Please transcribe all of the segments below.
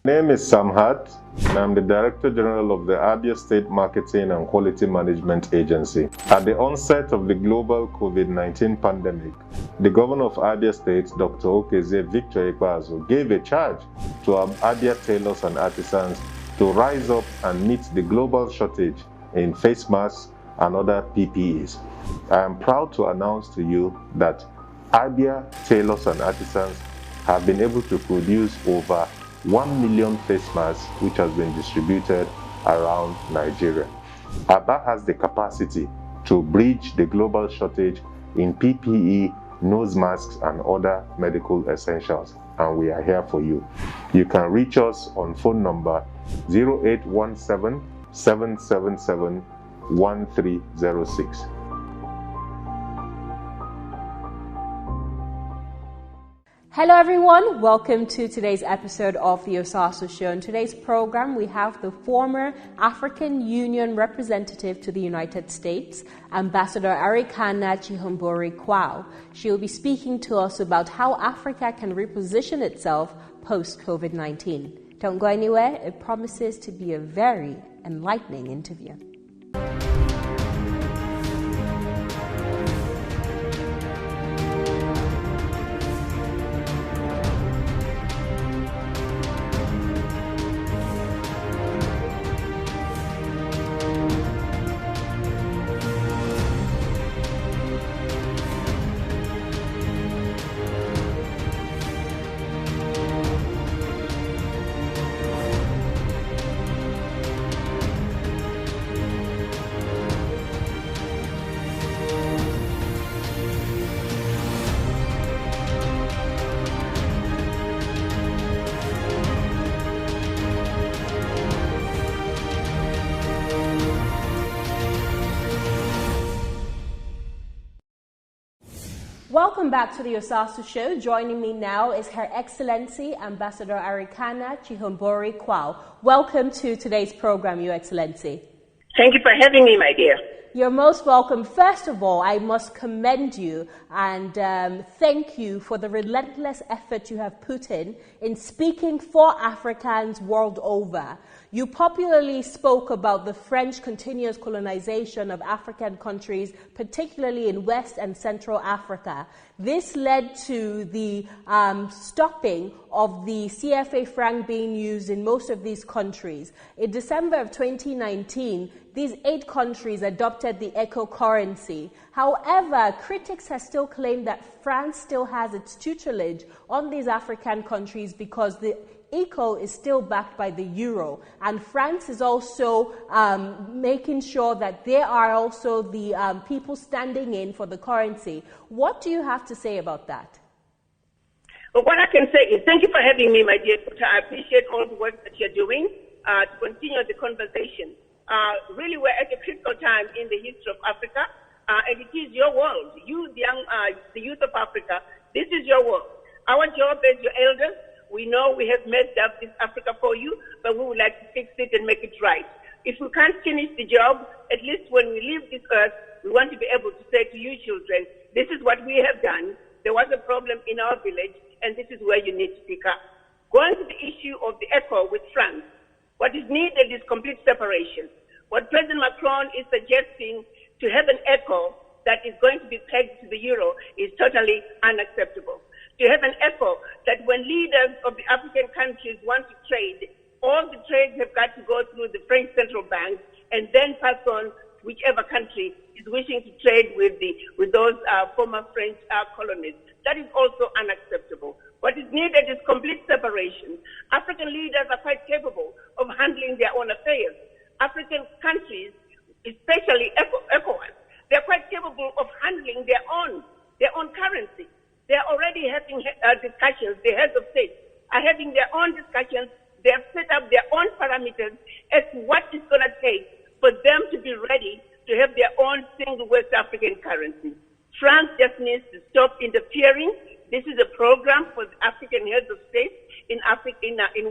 My name is Sam Hart, and I'm the Director General of the Abia State Marketing and Quality Management Agency. At the onset of the global COVID-19 pandemic, the Governor of Abia State, Dr. Okezie Victor Ikpeazu, gave a charge to our Abia tailors and artisans to rise up and meet the global shortage in face masks and other PPEs. I am proud to announce to you that Abia tailors and artisans have been able to produce over 1 million face masks, which has been distributed around Nigeria. Aba has the capacity to bridge the global shortage in PPE, nose masks, and other medical essentials, and we are here for you. You can reach us on phone number 0817 777 1306. Hello everyone, welcome to today's episode of the Osasu Show. In today's program, we have the former African Union representative to the United States, Ambassador Arikana Chihombori. She will be speaking to us about how Africa can reposition itself post-COVID-19. Don't go anywhere, it promises to be a very enlightening interview. Welcome back to the Osasu Show. Joining me now is Her Excellency Ambassador Arikana Chihombori. Welcome to today's program, Your Excellency. Thank you for having me, my dear. You're most welcome. First of all, I must commend you and thank you for the relentless effort you have put in speaking for Africans world over. You popularly spoke about the French continuous colonization of African countries, particularly in West and Central Africa. This led to the stopping of the CFA franc being used in most of these countries. In December of 2019, these 8 countries adopted the ECO currency. However, critics have still claimed that France still has its tutelage on these African countries because the ECO is still backed by the euro, and France is also making sure that they are also the people standing in for the currency. What do you have to say about that? Well, what I can say is thank you for having me, my dear doctor. I appreciate all the work that you're doing to continue the conversation. Really, we're at a critical time in the history of Africa, and it is your world. You, the youth of Africa, this is your world. Our job as your elders, we know we have messed up this Africa for you, but we would like to fix it and make it right. If we can't finish the job, at least when we leave this earth, we want to be able to say to you children, this is what we have done. There was a problem in our village, and this is where you need to pick up. Going to the issue of the ECO with France, what is needed is complete separation. What President Macron is suggesting to have an ECO that is going to be pegged to the euro is totally unacceptable. To have an ECO that when leaders of the African countries want to trade, all the trades have got to go through the French Central Bank and then pass on to whichever country is wishing to trade with those former French colonies. That is also unacceptable. What is needed is complete separation. African leaders are quite capable of handling their own affairs. African countries, especially ECOWAS, they're quite capable of handling their own currency. They are already having discussions. The heads of state are having their own discussions. They have set up their own parameters as to what it's going to take for them to be ready to have their own single West African currency. France just needs to stop interfering. This is a program for the African heads of state in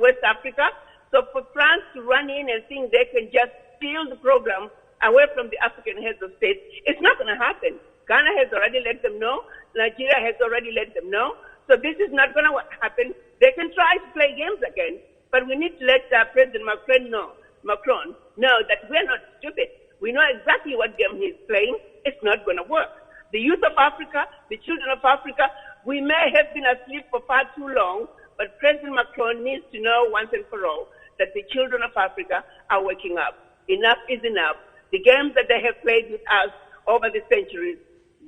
West Africa. So for France to run in and think they can just steal the program away from the African heads of state, it's not going to happen. Ghana has already let them know. Nigeria has already let them know. So this is not going to happen. They can try to play games again, But we need to let President Macron know that we're not stupid. We know exactly what game he's playing. It's not going to work. The youth of Africa, the children of Africa, we may have been asleep for far too long, but President Macron needs to know once and for all that the children of Africa are waking up. Enough is enough. The games that they have played with us over the centuries,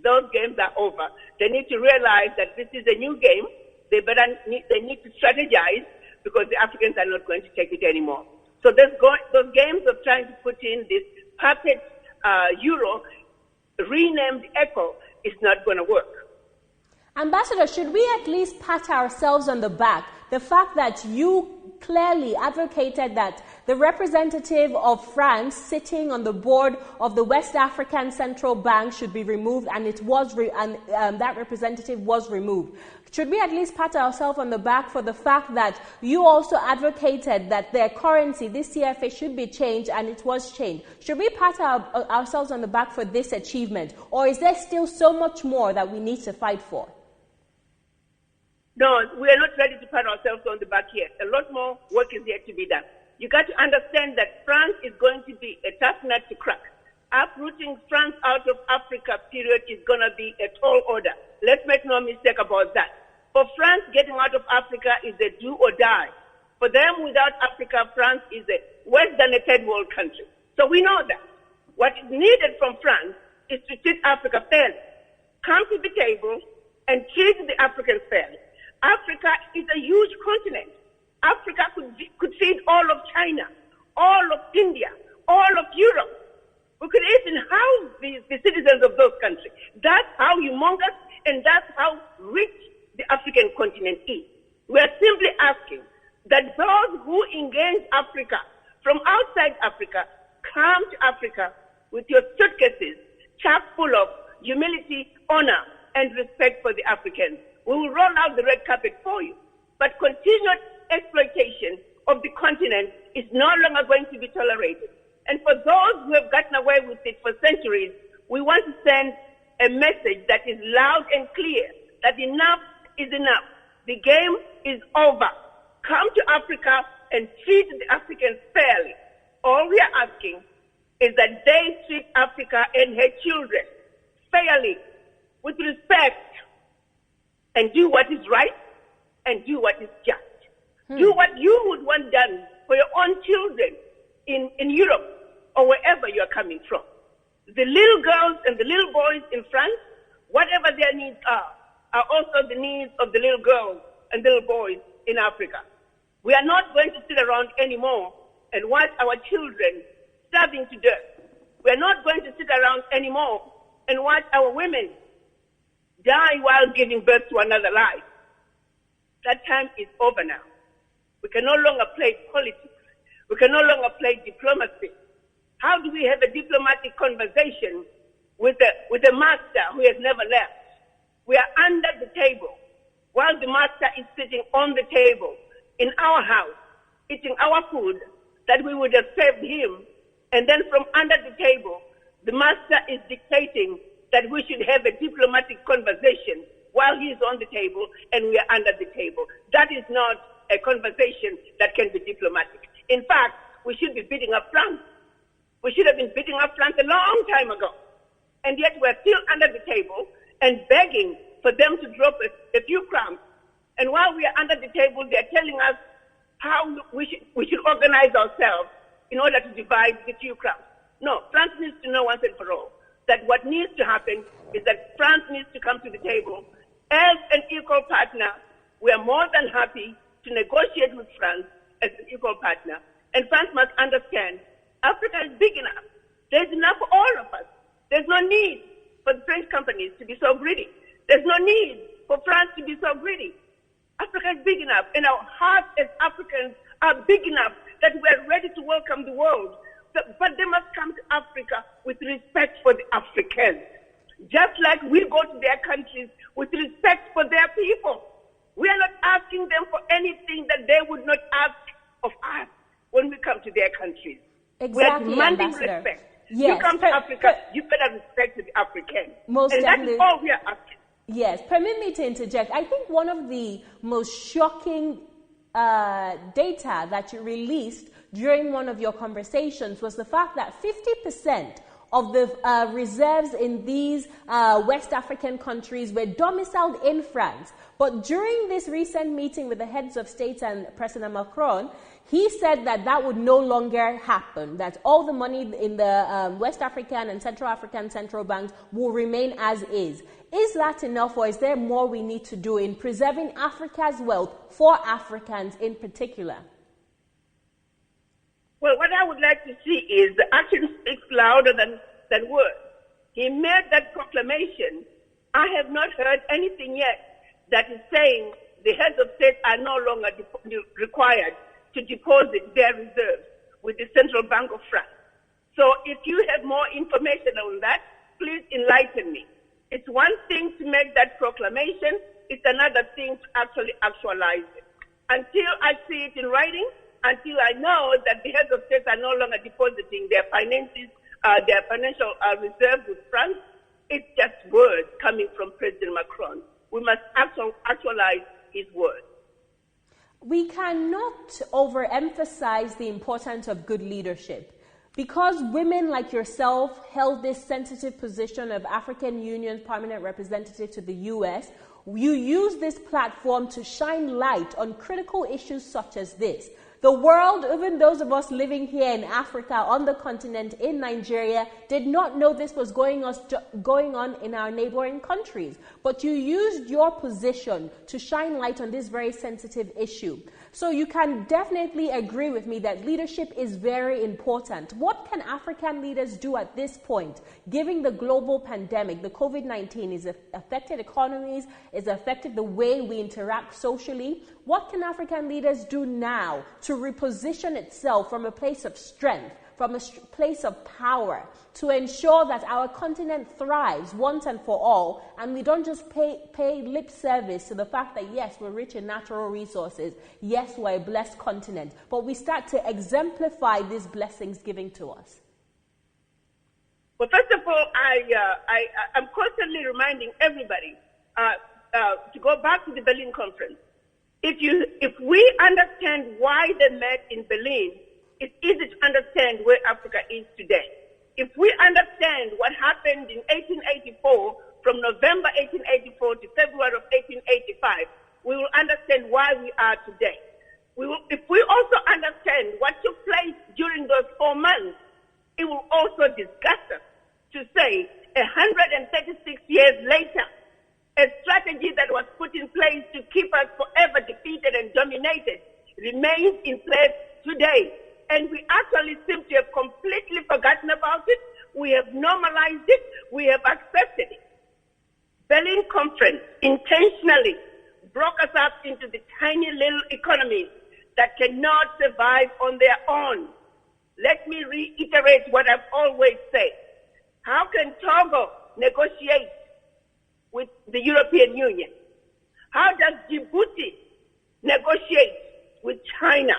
those games are over. They need to realize that this is a new game. They need to strategize because the Africans are not going to take it anymore. So those games of trying to put in this puppet euro, renamed ECHO, is not going to work. Ambassador, should we at least pat ourselves on the back? The fact that you clearly advocated that the representative of France sitting on the board of the West African Central Bank should be removed, and that representative was removed. Should we at least pat ourselves on the back for the fact that you also advocated that their currency, this CFA, should be changed, and it was changed? Should we pat ourselves on the back for this achievement, or is there still so much more that we need to fight for? No, we are not ready to pat ourselves on the back yet. A lot more work is yet to be done. You got to understand that France is going to be a tough nut to crack. Uprooting France out of Africa, period, is going to be a tall order. Let's make no mistake about that. For France, getting out of Africa is a do or die. For them, without Africa, France is worse than a third world country. So we know that. What is needed from France is to treat Africa fairly. Come to the table and treat the Africans fairly. Africa is a huge continent. Africa could feed all of China, all of India, all of Europe. We could even house the citizens of those countries. That's how humongous and that's how rich the African continent is. We are simply asking that those who engage Africa from outside Africa come to Africa with your suitcases chock full of humility, honor, and respect for the Africans. We will roll out the red carpet for you. But continued exploitation of the continent is no longer going to be tolerated. And for those who have gotten away with it for centuries, we want to send a message that is loud and clear that enough is enough. The game is over. Come to Africa and treat the Africans fairly. All we are asking is that they treat Africa and her children fairly, with respect, and do what is right and do what is just. Do what you would want done for your own children in Europe or wherever you are coming from. The little girls and the little boys in France, whatever their needs are also the needs of the little girls and little boys in Africa. We are not going to sit around anymore and watch our children starving to death. We are not going to sit around anymore and watch our women die while giving birth to another life. That time is over now. We can no longer play politics. We can no longer play diplomacy. How do we have a diplomatic conversation with a master who has never left? We are under the table while the master is sitting on the table in our house, eating our food that we would have served him. And then from under the table, the master is dictating that we should have a diplomatic conversation while he's on the table and we are under the table. That is not a conversation that can be diplomatic. In fact, we should be beating up France. We should have been beating up France a long time ago. And yet we're still under the table and begging for them to drop a few crumbs. And while we are under the table, they're telling us how we should organize ourselves in order to divide the few crumbs. No, France needs to know once and for all that what needs to happen is that France needs to come to the table as an equal partner. We are more than happy to negotiate with France as an equal partner. And France must understand Africa is big enough. There's enough for all of us. There's no need for the French companies to be so greedy. There's no need for France to be so greedy. Africa is big enough, and our hearts as Africans are big enough that we're ready to welcome the world. But they must come to Africa with respect for the Africans, just like we go to their countries with respect for their people. We are not asking them for anything that they would not ask of us when we come to their countries. Exactly, we are demanding Ambassador. Respect. Yes, you come to Africa, you better respect the Africans. Most and definitely. That's all we are asking. Yes, permit me to interject. I think one of the most shocking data that you released during one of your conversations was the fact that 50% of the reserves in these West African countries were domiciled in France. But during this recent meeting with the heads of state and President Macron, he said that that would no longer happen, that all the money in the West African and Central African central banks will remain as is. Is that enough, or is there more we need to do in preserving Africa's wealth for Africans in particular? Well, what I would like to see is the action speaks louder than words. He made that proclamation. I have not heard anything yet that is saying the heads of state are no longer required to deposit their reserves with the Central Bank of France. So if you have more information on that, please enlighten me. It's one thing to make that proclamation. It's another thing to actually actualize it. Until I see it in writing, until I know that the heads of state are no longer depositing their finances, their financial reserves with France, it's just words coming from President Macron. We must actualize his words. We cannot overemphasize the importance of good leadership. Because women like yourself held this sensitive position of African Union's permanent representative to the U.S., you use this platform to shine light on critical issues such as this. The world, even those of us living here in Africa, on the continent, in Nigeria, did not know this was going on in our neighboring countries. But you used your position to shine light on this very sensitive issue. So you can definitely agree with me that leadership is very important. What can African leaders do at this point, given the global pandemic? The COVID-19 has affected economies, has affected the way we interact socially. What can African leaders do now to reposition itself from a place of strength, from a place of power, to ensure that our continent thrives once and for all, and we don't just pay lip service to the fact that, yes, we're rich in natural resources, yes, we're a blessed continent, but we start to exemplify these blessings given to us? Well, first of all, I'm constantly reminding everybody to go back to the Berlin Conference. If we understand why they met in Berlin, it's easy to understand where Africa is today. If we understand what happened in 1884, from November 1884 to February of 1885, we will understand why we are today. If we also understand what took place during those 4 months, it will also disgust us to say 136 years later, a strategy that was put in place to keep us forever defeated and dominated remains in place today. And we actually seem to have completely forgotten about it. We have normalized it. We have accepted it. Berlin Conference intentionally broke us up into the tiny little economies that cannot survive on their own. Let me reiterate what I've always said. How can Togo negotiate with the European Union? How does Djibouti negotiate with China?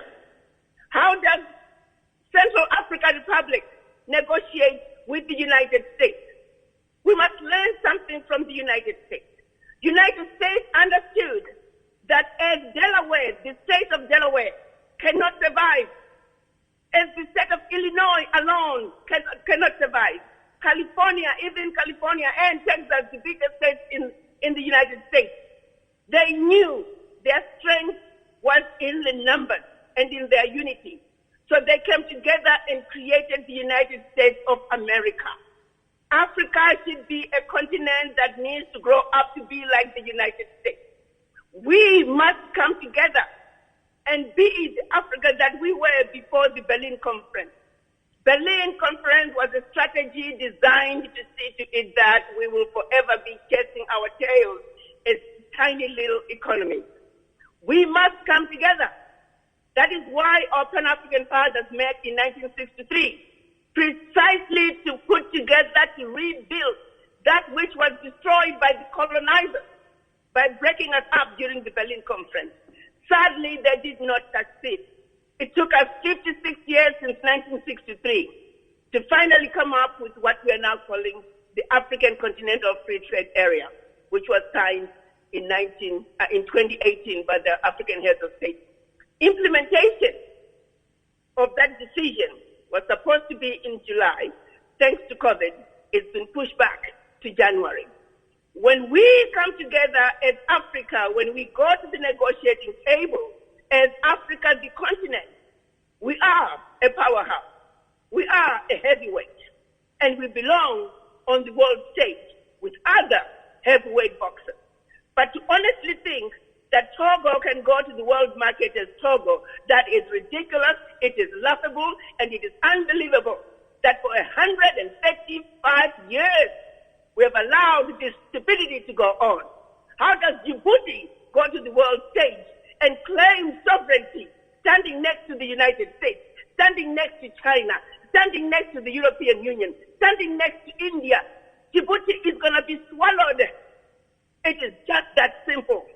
How does Central African Republic negotiate with the United States? We must learn something from the United States. United States understood that as Delaware, the state of Delaware, cannot survive, as the state of Illinois alone cannot survive, California, even California and Texas, the biggest states in the United States, they knew their strength was in the numbers and in their unity. So they came together and created the United States of America. Africa should be a continent that needs to grow up to be like the United States. We must come together and be the Africa that we were before the Berlin Conference. Berlin Conference was a strategy designed to see to it that we will forever be chasing our tails as tiny little economies. We must come together. That is why our Pan-African fathers met in 1963, precisely to put together, to rebuild that which was destroyed by the colonizers by breaking us up during the Berlin Conference. Sadly, they did not succeed. It took us 56 years since 1963 to finally come up with what we are now calling the African Continental Free Trade Area, which was signed in 2018 by the African heads of state. Implementation of that decision was supposed to be in July. Thanks to COVID, it's been pushed back to January. When we come together as Africa, when we go to the negotiating table as Africa, the continent, we are a powerhouse. We are a heavyweight. And we belong on the world stage with other heavyweight boxers. But to honestly think that Togo can go to the world market as Togo, that is ridiculous, it is laughable, and it is unbelievable that for 135 years we have allowed this stupidity to go on. How does Djibouti go to the world stage and claim sovereignty, standing next to the United States, standing next to China, standing next to the European Union, standing next to India? Djibouti is going to be swallowed. It is just that simple.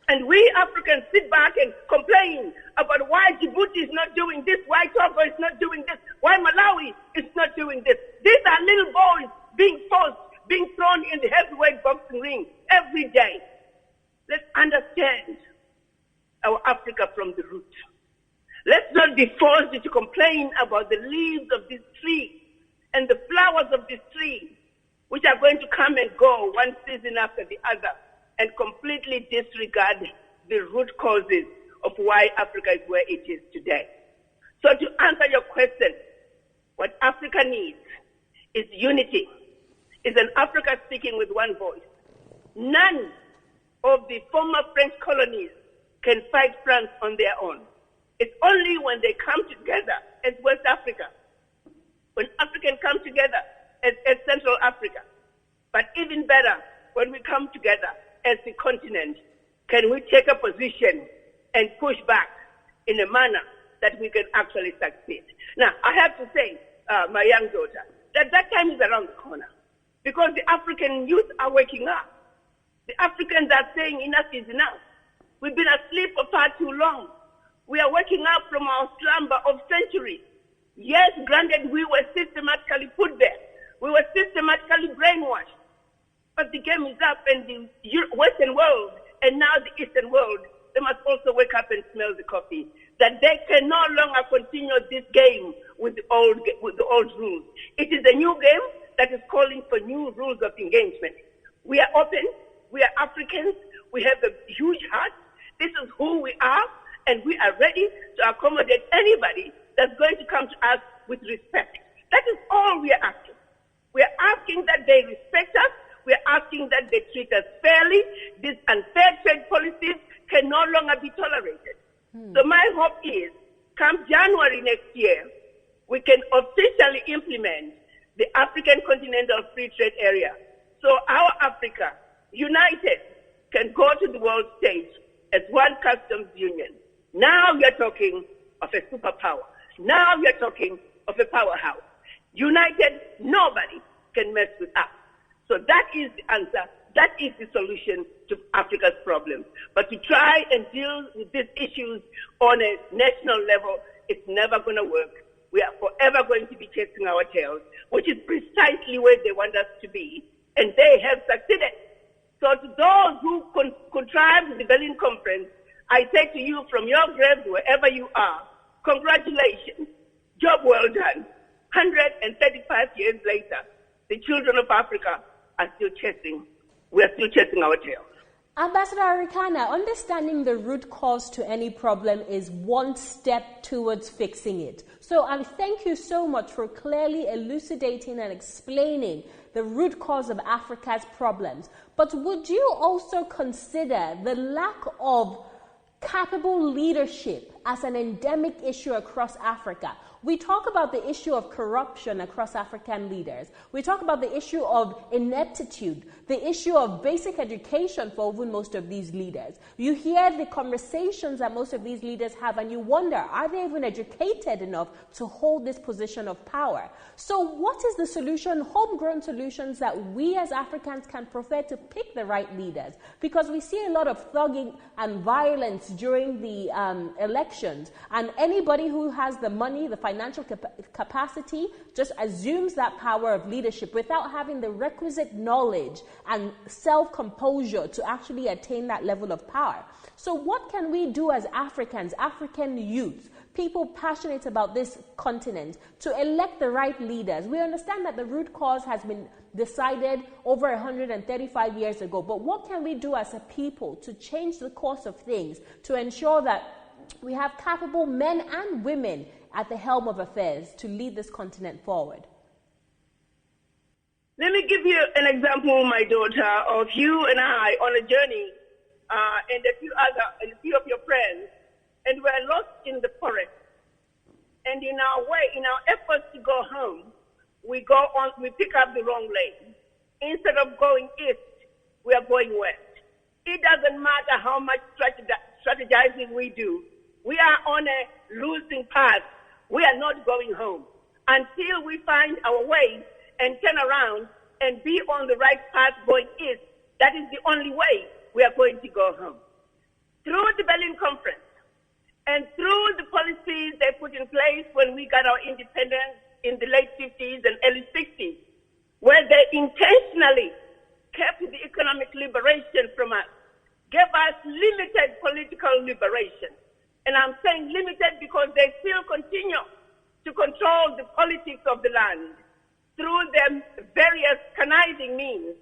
And we Africans sit back and complain about why Djibouti is not doing this, why Togo is not doing this, why Malawi is not doing this. These are little boys being forced, being thrown in the heavyweight boxing ring every day. Let's understand our Africa from the root. Let's not be forced to complain about the leaves of this tree and the flowers of this tree, which are going to come and go one season after the other, and completely disregard the root causes of why Africa is where it is today. So to answer your question, what Africa needs is unity, is an Africa speaking with one voice. None of the former French colonies can fight France on their own. It's only when they come together as West Africa, when Africans come together as Central Africa, but even better, when we come together as the continent, can we take a position and push back in a manner that we can actually succeed. Now, I have to say, my young daughter, that time is around the corner, because the African youth are waking up. The Africans are saying enough is enough. We've been asleep for far too long. We are waking up from our slumber of centuries. Yes, granted, we were systematically put there. We were systematically brainwashed. But the game is up, and the Western world and now the Eastern world, they must also wake up and smell the coffee. That they can no longer continue this game with the old rules. It is a new game that is calling for new rules of engagement. We are open. We are Africans. We have a huge heart. This is who we are, and we are ready to accommodate anybody that's going to come to us with respect. That is all we are asking. We are asking that they respect us. We are asking that they treat us fairly. These unfair trade policies can no longer be tolerated. So my hope is, come January next year, we can officially implement the African Continental Free Trade Area. So our Africa, united, can go to the world stage as one customs union. Now we are talking of a superpower. Now we are talking of a powerhouse. United, nobody can mess with us. So that is the answer. That is the solution to Africa's problems. But to try and deal with these issues on a national level, it's never going to work. We are forever going to be chasing our tails, which is precisely where they want us to be. And they have succeeded. So to those who contrived the Berlin Conference, I say to you from your graves, wherever you are, congratulations. Job well done. 135 years later, the children of Africa are still chasing. We are still chasing our tails. Ambassador Arikana, understanding the root cause to any problem is one step towards fixing it. So I thank you so much for clearly elucidating and explaining the root cause of Africa's problems. But would you also consider the lack of capable leadership as an endemic issue across Africa? We talk about the issue of corruption across African leaders. We talk about the issue of ineptitude, the issue of basic education for even most of these leaders. You hear the conversations that most of these leaders have, and you wonder, are they even educated enough to hold this position of power? So what is the solution, homegrown solutions, that we as Africans can prefer to pick the right leaders? Because we see a lot of thugging and violence during the election elections. And anybody who has the money, the financial capacity, just assumes that power of leadership without having the requisite knowledge and self-composure to actually attain that level of power. So what can we do as Africans, African youth, people passionate about this continent, to elect the right leaders? We understand that the root cause has been decided over 135 years ago, but what can we do as a people to change the course of things, to ensure that we have capable men and women at the helm of affairs to lead this continent forward? Let me give you an example, my daughter, of you and I on a journey, and a few of your friends, and we're lost in the forest. And in our efforts to go home, we pick up the wrong lane. Instead of going east, we are going west. It doesn't matter how much strategizing we do. We are on a losing path. We are not going home until we find our way and turn around and be on the right path going east. That is the only way we are going to go home. Through the Berlin Conference and through the policies they put in place when we got our independence in the late 50s and early 60s, where they intentionally kept the economic liberation from us, gave us limited political liberation. And I'm saying limited because they still continue to control the politics of the land through their various conniving means.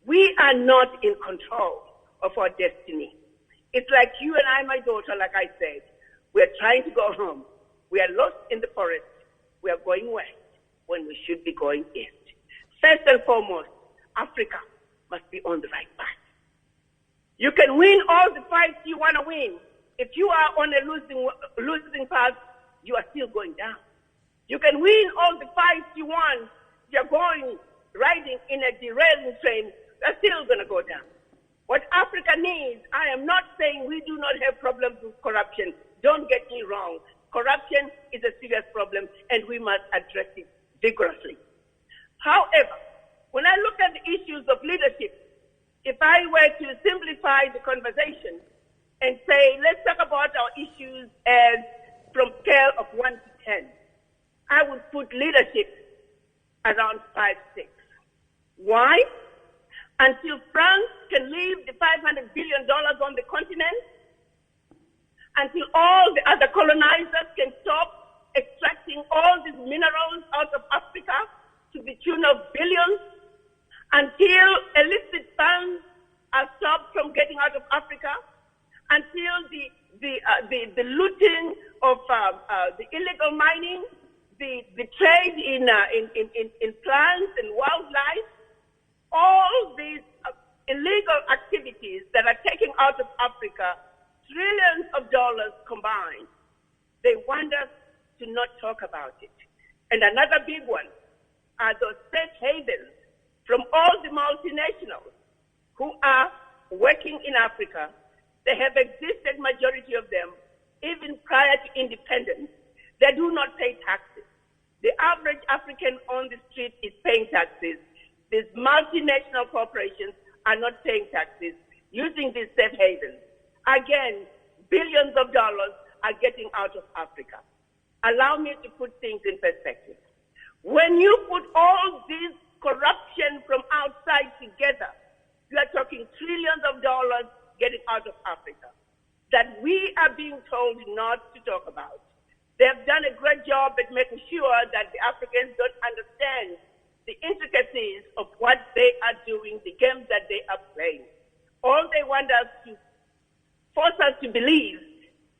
We are not in control of our destiny. It's like you and I, my daughter, like I said, we're trying to go home. We are lost in the forest. We are going west when we should be going east. First and foremost, Africa must be on the right path. You can win all the fights you want to win. If you are on a losing path, you are still going down. You can win all the fights you want. You're riding in a derailing train, you're still going to go down. What Africa needs, I am not saying we do not have problems with corruption. Don't get me wrong. Corruption is a serious problem, and we must address it vigorously. However, when I look at the issues of leadership, if I were to simplify the conversation and say, let's talk about our issues as from scale of 1 to 10, I would put leadership around 5, 6. Why? Until France can leave the $500 billion on the continent, until all the other colonizers can stop extracting all these minerals out of Africa to the tune of billions, until illicit funds are stopped from getting out of Africa, until the looting of the illegal mining, the trade in plants and wildlife, all these illegal activities that are taken out of Africa, trillions of dollars combined, they want us to not talk about it. And another big one are those safe havens from all the multinationals who are working in Africa. They have existed, majority of them, even prior to independence. They do not pay taxes. The average African on the street is paying taxes. These multinational corporations are not paying taxes using these safe havens. Again, billions of dollars are getting out of Africa. Allow me to put things in perspective. When you put all this corruption from outside together, you are talking trillions of dollars getting out of Africa that we are being told not to talk about. They have done a great job at making sure that the Africans don't understand the intricacies of what they are doing, the games that they are playing. All they want us to force us to believe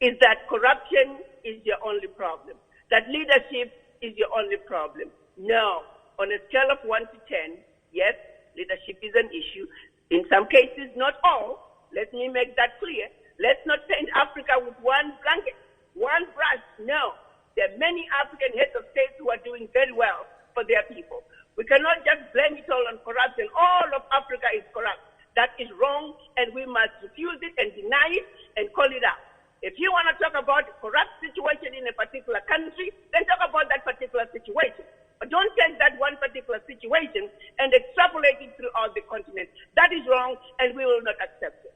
is that corruption is your only problem, that leadership is your only problem. No, on a scale of 1 to 10, yes, leadership is an issue. In some cases, not all. Let me make that clear. Let's not paint Africa with one blanket, one brush. No, there are many African heads of state who are doing very well for their people. We cannot just blame it all on corruption. All of Africa is corrupt. That is wrong, and we must refuse it and deny it and call it out. If you want to talk about a corrupt situation in a particular country, then talk about that particular situation. But don't take that one particular situation and extrapolate it throughout the continent. That is wrong, and we will not accept it.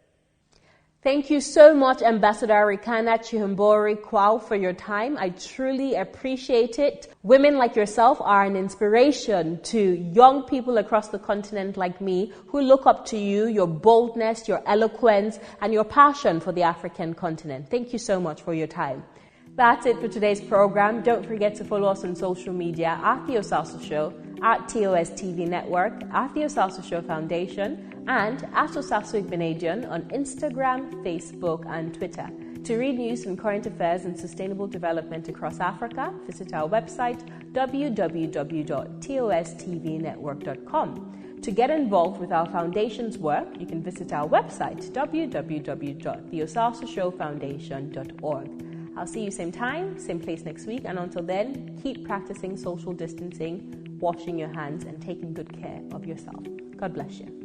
Thank you so much, Ambassador Arikana Chihombori Kwao, for your time. I truly appreciate it. Women like yourself are an inspiration to young people across the continent like me who look up to you, your boldness, your eloquence, and your passion for the African continent. Thank you so much for your time. That's it for today's program. Don't forget to follow us on social media at The Osasu Show, at TOS TV Network, at The Osasu Show Foundation, and at Osasu Igbenedion on Instagram, Facebook, and Twitter. To read news and current affairs and sustainable development across Africa, visit our website, www.tostvnetwork.com. To get involved with our foundation's work, you can visit our website, www.theosasusshowfoundation.org. I'll see you same time, same place next week, and until then, keep practicing social distancing, washing your hands, and taking good care of yourself. God bless you.